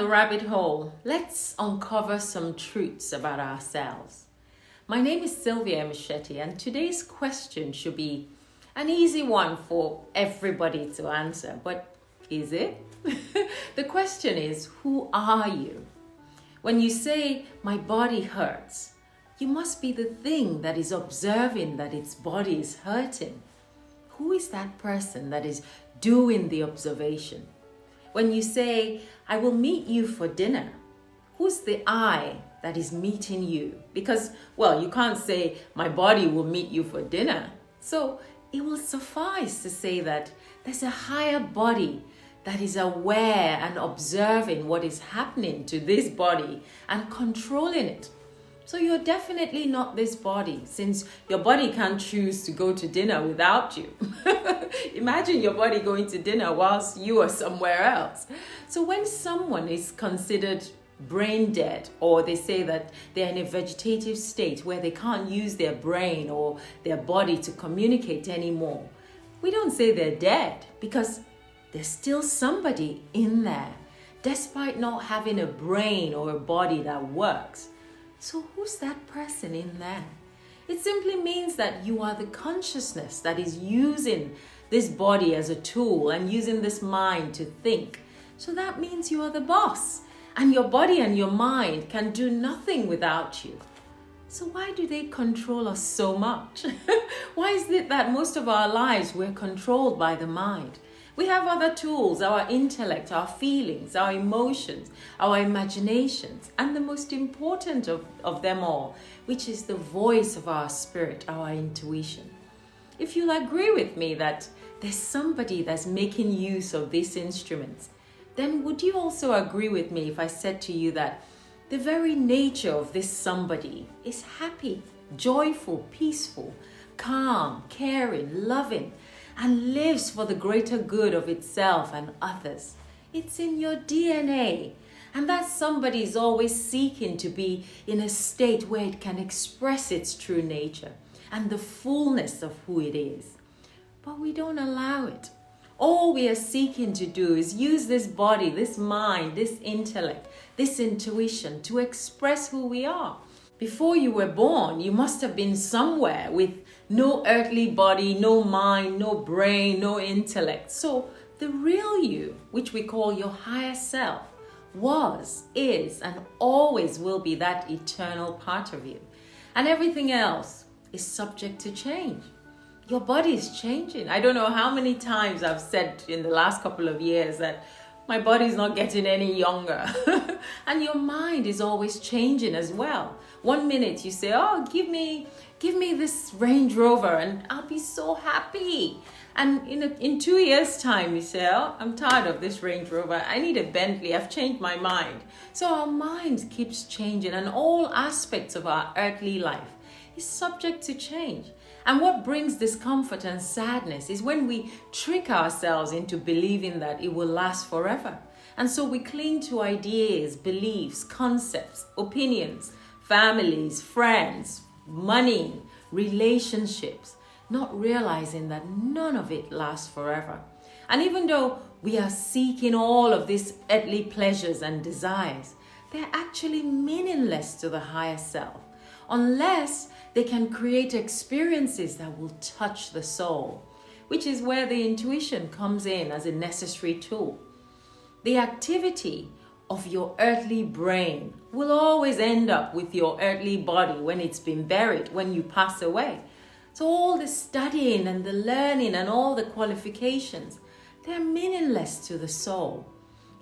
the rabbit hole. Let's uncover some truths about ourselves. My name is Sylvia Machetti, and today's question should be an easy one for everybody to answer. But is it? The question is, who are you? When you say, my body hurts, you must be the thing that is observing that its body is hurting. Who is that person that is doing the observation? When you say, I will meet you for dinner, who's the I that is meeting you? Because, well, you can't say, my body will meet you for dinner. So it will suffice to say that there's a higher body that is aware and observing what is happening to this body and controlling it. So you're definitely not this body, since your body can't choose to go to dinner without you. Imagine your body going to dinner whilst you are somewhere else. So when someone is considered brain dead, or they say that they're in a vegetative state where they can't use their brain or their body to communicate anymore, we don't say they're dead, because there's still somebody in there, despite not having a brain or a body that works. So who's that person in there? It simply means that you are the consciousness that is using this body as a tool and using this mind to think. So that means you are the boss, and your body and your mind can do nothing without you. So why do they control us so much? Why is it that most of our lives we're controlled by the mind? We have other tools, our intellect, our feelings, our emotions, our imaginations, and the most important of them all, which is the voice of our spirit, our intuition. If you'll agree with me that there's somebody that's making use of these instruments, then would you also agree with me if I said to you that the very nature of this somebody is happy, joyful, peaceful, calm, caring, loving, and lives for the greater good of itself and others? It's in your DNA. And that somebody is always seeking to be in a state where it can express its true nature and the fullness of who it is. But we don't allow it. All we are seeking to do is use this body, this mind, this intellect, this intuition to express who we are. Before you were born, you must have been somewhere with no earthly body, no mind, no brain, no intellect. So the real you, which we call your higher self, was, is, and always will be that eternal part of you. And everything else is subject to change. Your body is changing. I don't know how many times I've said in the last couple of years that my body's not getting any younger. And your mind is always changing as well. One minute you say, oh, give me this Range Rover and I'll be so happy. And in 2 years' time, you say, oh, I'm tired of this Range Rover. I need a Bentley. I've changed my mind. So our mind keeps changing, and all aspects of our earthly life is subject to change. And what brings discomfort and sadness is when we trick ourselves into believing that it will last forever. And so we cling to ideas, beliefs, concepts, opinions, families, friends, money, relationships, not realizing that none of it lasts forever. And even though we are seeking all of these earthly pleasures and desires, they're actually meaningless to the higher self, unless they can create experiences that will touch the soul, which is where the intuition comes in as a necessary tool. The activity of your earthly brain will always end up with your earthly body when it's been buried, when you pass away. So all the studying and the learning and all the qualifications, they're meaningless to the soul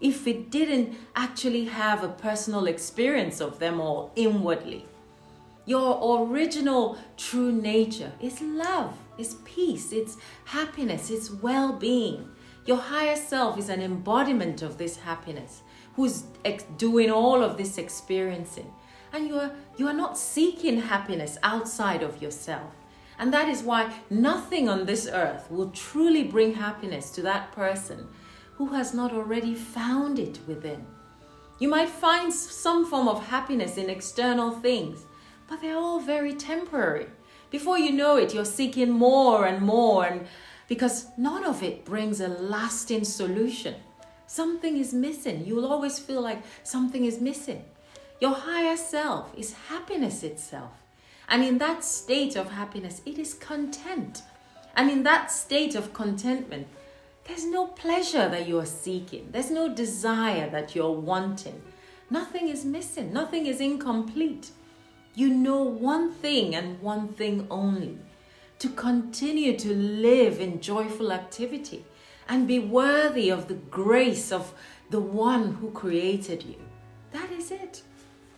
if it didn't actually have a personal experience of them all inwardly. Your original true nature is love, is peace, it's happiness, it's well-being. Your higher self is an embodiment of this happiness, who's doing all of this experiencing. And you are not seeking happiness outside of yourself. And that is why nothing on this earth will truly bring happiness to that person who has not already found it within. You might find some form of happiness in external things, but they're all very temporary. Before you know it, you're seeking more and more, and because none of it brings a lasting solution. something is missing. You'll always feel like something is missing. Your higher self is happiness itself. And in that state of happiness, it is content. And in that state of contentment, there's no pleasure that you are seeking. There's no desire that you're wanting. Nothing is missing. Nothing is incomplete. You know one thing and one thing only: to continue to live in joyful activity and be worthy of the grace of the one who created you. That is it.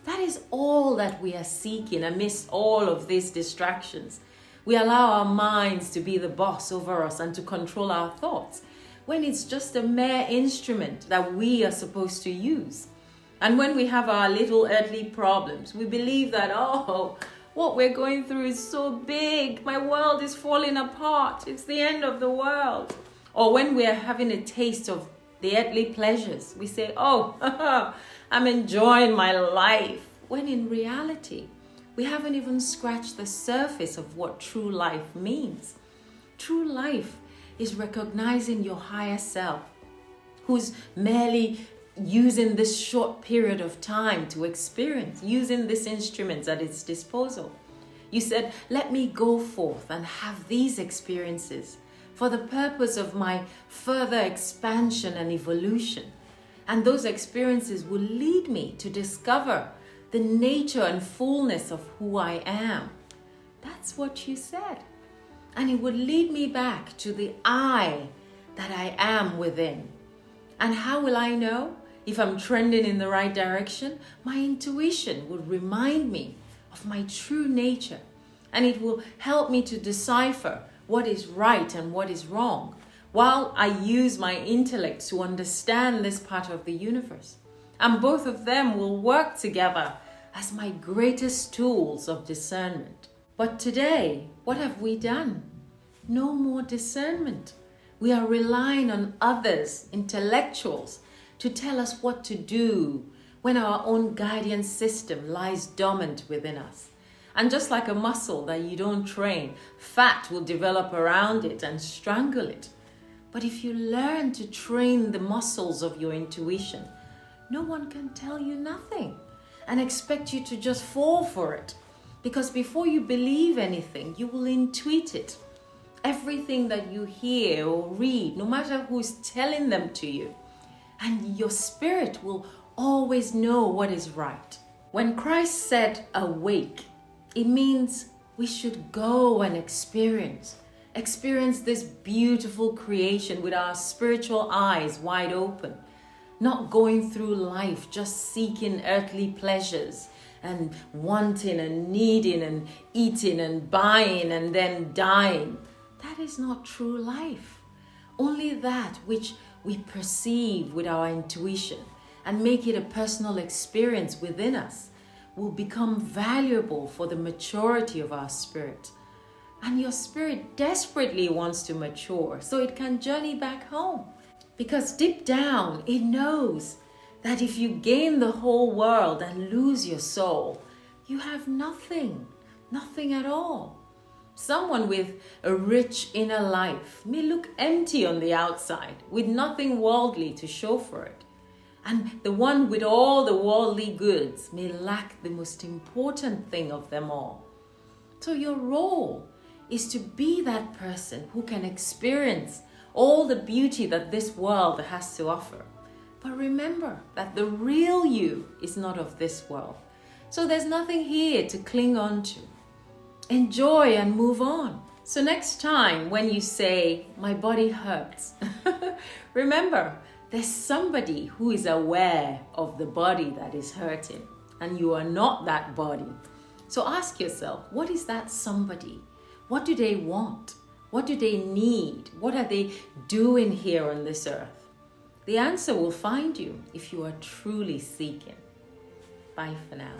That is all that we are seeking amidst all of these distractions. We allow our minds to be the boss over us and to control our thoughts, when it's just a mere instrument that we are supposed to use. And when we have our little earthly problems, we believe that, oh, what we're going through is so big. My world is falling apart. It's the end of the world. Or when we are having a taste of the earthly pleasures, we say, oh, I'm enjoying my life. When in reality, we haven't even scratched the surface of what true life means. True life is recognizing your higher self, who's merely using this short period of time to experience, using this instrument at its disposal. You said, let me go forth and have these experiences for the purpose of my further expansion and evolution. And those experiences will lead me to discover the nature and fullness of who I am. That's what you said. And it would lead me back to the I that I am within. And how will I know if I'm trending in the right direction? My intuition would remind me of my true nature, and it will help me to decipher what is right and what is wrong, while I use my intellect to understand this part of the universe. And both of them will work together as my greatest tools of discernment. But today, what have we done? No more discernment. We are relying on others, intellectuals, to tell us what to do when our own guidance system lies dormant within us. And just like a muscle that you don't train, fat will develop around it and strangle it. But if you learn to train the muscles of your intuition, no one can tell you nothing and expect you to just fall for it. Because before you believe anything, you will intuit it. Everything that you hear or read, no matter who's telling them to you, and your spirit will always know what is right. When Christ said awake, it means we should go and experience this beautiful creation with our spiritual eyes wide open, not going through life just seeking earthly pleasures and wanting and needing and eating and buying and then dying. That is not true life. Only that which we perceive with our intuition and make it a personal experience within us will become valuable for the maturity of our spirit. And your spirit desperately wants to mature so it can journey back home. Because deep down, it knows that if you gain the whole world and lose your soul, you have nothing at all. Someone with a rich inner life may look empty on the outside with nothing worldly to show for it. And the one with all the worldly goods may lack the most important thing of them all. So your role is to be that person who can experience all the beauty that this world has to offer. But remember that the real you is not of this world. So there's nothing here to cling on to. Enjoy and move on. So next time when you say, my body hurts, remember, there's somebody who is aware of the body that is hurting, and you are not that body. So ask yourself, what is that somebody? What do they want? What do they need? What are they doing here on this earth? The answer will find you if you are truly seeking. Bye for now.